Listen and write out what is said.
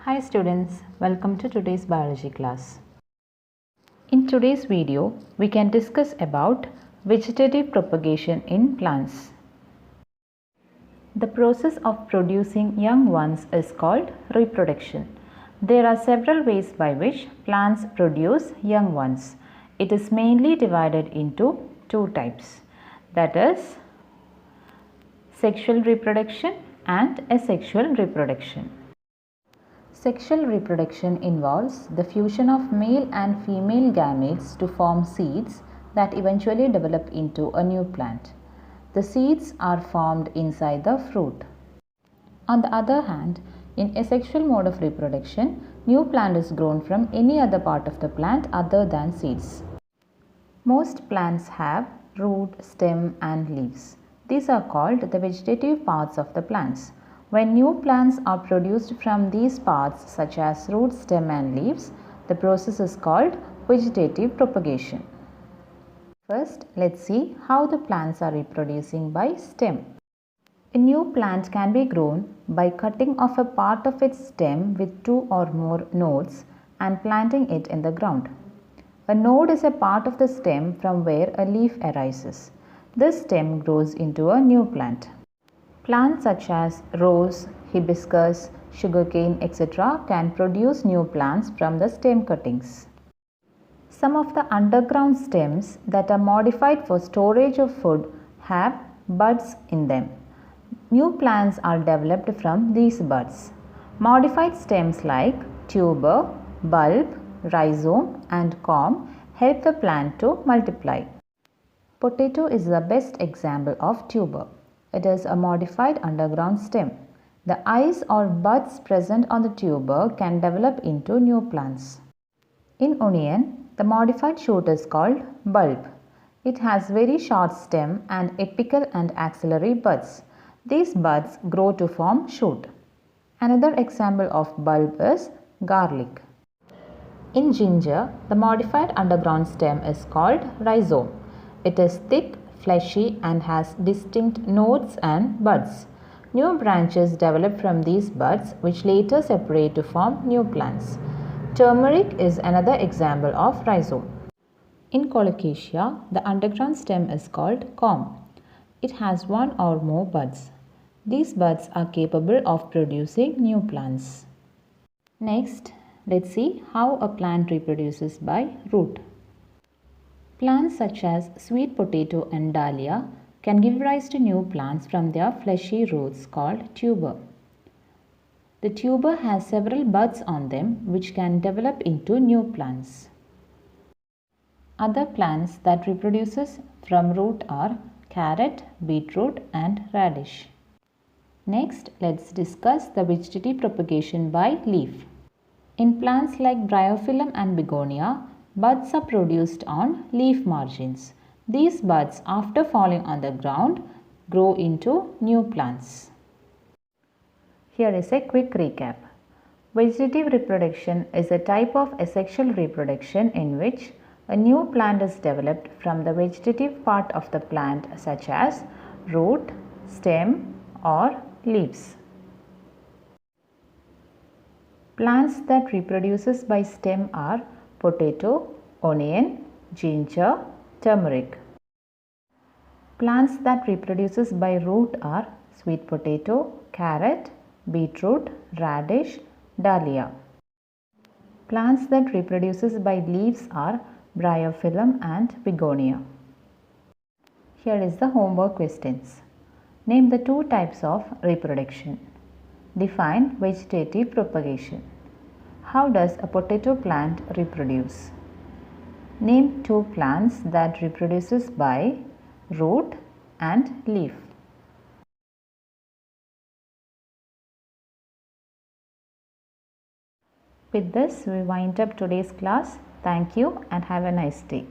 Hi students, welcome to today's biology class. In today's video, we can discuss about vegetative propagation in plants. The process of producing young ones is called reproduction. There are several ways by which plants produce young ones. It is mainly divided into two types, that is sexual reproduction and asexual reproduction. Sexual reproduction involves the fusion of male and female gametes to form seeds that eventually develop into a new plant. The seeds are formed inside the fruit. On the other hand, in asexual mode of reproduction, new plant is grown from any other part of the plant other than seeds. Most plants have root, stem and leaves. These are called the vegetative parts of the plants. When new plants are produced from these parts such as root, stem and leaves, the process is called vegetative propagation. First, let's see how the plants are reproducing by stem. A new plant can be grown by cutting off a part of its stem with two or more nodes and planting it in the ground. A node is a part of the stem from where a leaf arises. This stem grows into a new plant. Plants such as rose, hibiscus, sugarcane, etc. can produce new plants from the stem cuttings. Some of the underground stems that are modified for storage of food have buds in them. New plants are developed from these buds. Modified stems like tuber, bulb, rhizome and corm help the plant to multiply. Potato is the best example of tuber. It is a modified underground stem. The eyes or buds present on the tuber can develop into new plants. In onion, the modified shoot is called bulb. It has very short stem and apical and axillary buds. These buds grow to form shoot. Another example of bulb is garlic. In ginger, the modified underground stem is called rhizome. It is thick, fleshy and has distinct nodes and buds. New branches develop from these buds which later separate to form new plants. Turmeric is another example of rhizome. In colocasia, the underground stem is called corm. It has one or more buds. These buds are capable of producing new plants. Next, let's see how a plant reproduces by root. Plants such as sweet potato and dahlia can give rise to new plants from their fleshy roots called tuber. The tuber has several buds on them which can develop into new plants. Other plants that reproduces from root are carrot, beetroot and radish. Next, let's discuss the vegetative propagation by leaf. In plants like bryophyllum and begonia, buds are produced on leaf margins. These buds, after falling on the ground, grow into new plants. Here is a quick recap. Vegetative reproduction is a type of asexual reproduction in which a new plant is developed from the vegetative part of the plant such as root, stem or leaves. Plants that reproduces by stem are potato, onion, ginger, turmeric. Plants that reproduces by root are sweet potato, carrot, beetroot, radish, dahlia. Plants that reproduces by leaves are bryophyllum and begonia. Here is the homework questions. Name the two types of reproduction. Define vegetative propagation. How does a potato plant reproduce? Name two plants that reproduces by root and leaf. With this, we wind up today's class. Thank you and have a nice day.